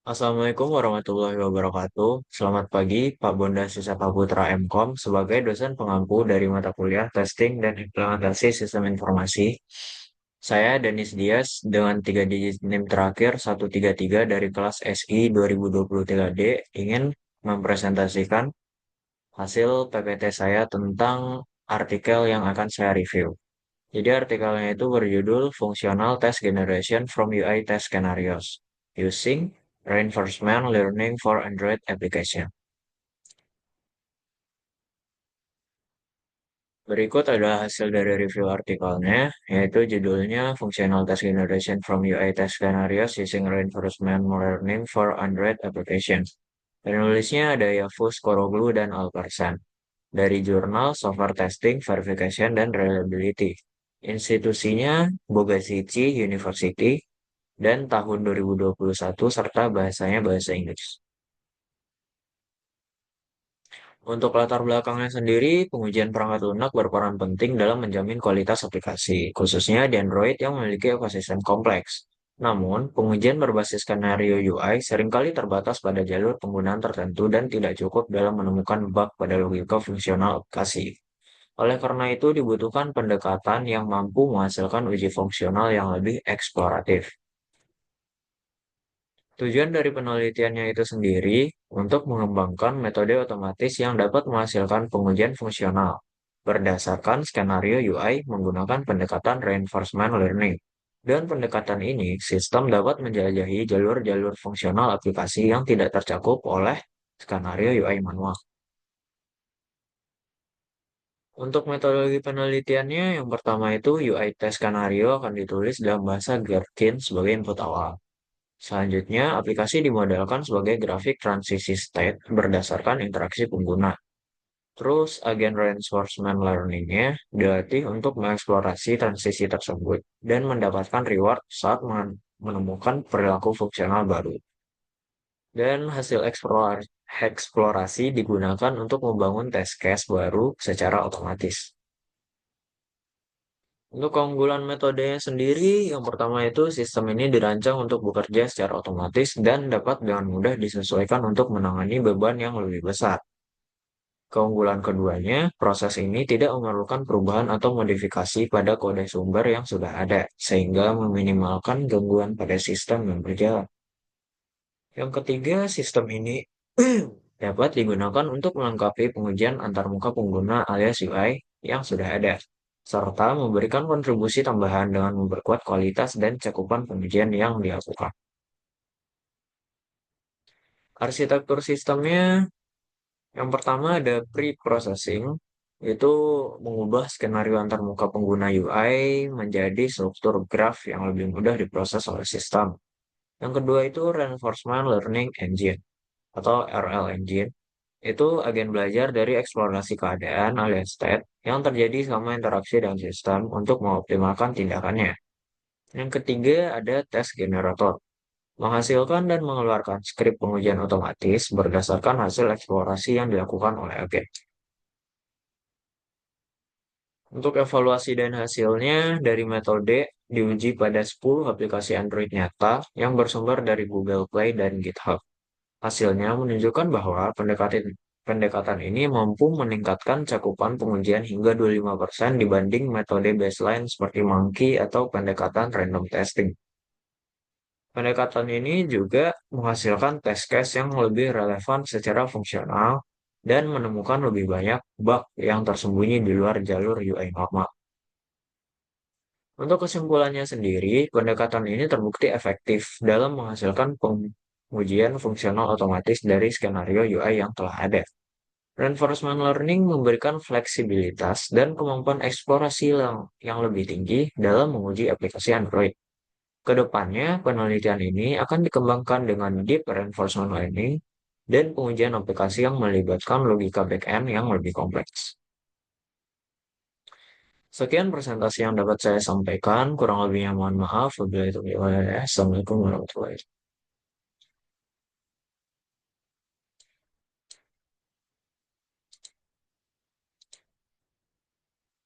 Assalamualaikum warahmatullahi wabarakatuh. Selamat pagi, Pak Bonda Susata Putra MKOM sebagai dosen pengampu dari mata kuliah Testing dan Implementasi Sistem Informasi. Saya Danis Dias dengan 3 digit NIM terakhir 133 dari kelas SI 2023D ingin mempresentasikan hasil PPT saya tentang artikel yang akan saya review. Jadi artikelnya itu berjudul Functional Test Generation from UI Test Scenarios Using Reinforcement Learning for Android Application. Berikut adalah hasil dari review artikelnya, yaitu judulnya Functional Test Generation from UI Test Scenarios Using Reinforcement Learning for Android Application. Penulisnya ada Yavuz Koroglu dan Alparslan dari jurnal Software Testing, Verification, dan Reliability. Institusinya Bogazici University dan tahun 2021 serta bahasanya bahasa Inggris. Untuk latar belakangnya sendiri, pengujian perangkat lunak berperan penting dalam menjamin kualitas aplikasi, khususnya di Android yang memiliki ekosistem kompleks. Namun, pengujian berbasis skenario UI seringkali terbatas pada jalur penggunaan tertentu dan tidak cukup dalam menemukan bug pada logika fungsional aplikasi. Oleh karena itu, dibutuhkan pendekatan yang mampu menghasilkan uji fungsional yang lebih eksploratif. Tujuan dari penelitiannya itu sendiri untuk mengembangkan metode otomatis yang dapat menghasilkan pengujian fungsional berdasarkan skenario UI menggunakan pendekatan reinforcement learning. Dan pendekatan ini, sistem dapat menjelajahi jalur-jalur fungsional aplikasi yang tidak tercakup oleh skenario UI manual. Untuk metodologi penelitiannya, yang pertama itu UI test skenario akan ditulis dalam bahasa Gherkin sebagai input awal. Selanjutnya, aplikasi dimodelkan sebagai grafik transisi state berdasarkan interaksi pengguna. Terus, agen reinforcement learning-nya dilatih untuk mengeksplorasi transisi tersebut dan mendapatkan reward saat menemukan perilaku fungsional baru. Dan hasil eksplorasi digunakan untuk membangun test case baru secara otomatis. Untuk keunggulan metodenya sendiri, yang pertama itu sistem ini dirancang untuk bekerja secara otomatis dan dapat dengan mudah disesuaikan untuk menangani beban yang lebih besar. Keunggulan keduanya, proses ini tidak memerlukan perubahan atau modifikasi pada kode sumber yang sudah ada, sehingga meminimalkan gangguan pada sistem yang berjalan. Yang ketiga, sistem ini dapat digunakan untuk melengkapi pengujian antarmuka pengguna alias UI yang sudah ada, serta memberikan kontribusi tambahan dengan memperkuat kualitas dan cakupan pengujian yang dilakukan. Arsitektur sistemnya yang pertama ada pre-processing, itu mengubah skenario antarmuka pengguna UI menjadi struktur graf yang lebih mudah diproses oleh sistem. Yang kedua itu Reinforcement Learning Engine atau RL Engine. Itu agen belajar dari eksplorasi keadaan alias state yang terjadi selama interaksi dengan sistem untuk mengoptimalkan tindakannya. Yang ketiga ada test generator, menghasilkan dan mengeluarkan skrip pengujian otomatis berdasarkan hasil eksplorasi yang dilakukan oleh agen. Untuk evaluasi dan hasilnya dari metode diuji pada 10 aplikasi Android nyata yang bersumber dari Google Play dan GitHub. Hasilnya menunjukkan bahwa pendekatan ini mampu meningkatkan cakupan pengujian hingga 25% dibanding metode baseline seperti Monkey atau pendekatan random testing. Pendekatan ini juga menghasilkan test case yang lebih relevan secara fungsional dan menemukan lebih banyak bug yang tersembunyi di luar jalur UI normal. Untuk kesimpulannya sendiri, pendekatan ini terbukti efektif dalam menghasilkan pengujian fungsional otomatis dari skenario UI yang telah ada. Reinforcement learning memberikan fleksibilitas dan kemampuan eksplorasi yang lebih tinggi dalam menguji aplikasi Android. Kedepannya, penelitian ini akan dikembangkan dengan deep reinforcement learning dan pengujian aplikasi yang melibatkan logika backend yang lebih kompleks. Sekian presentasi yang dapat saya sampaikan. Kurang lebihnya mohon maaf. Wabillahi taufiq wal hidayah. Assalamualaikum warahmatullahi wabarakatuh.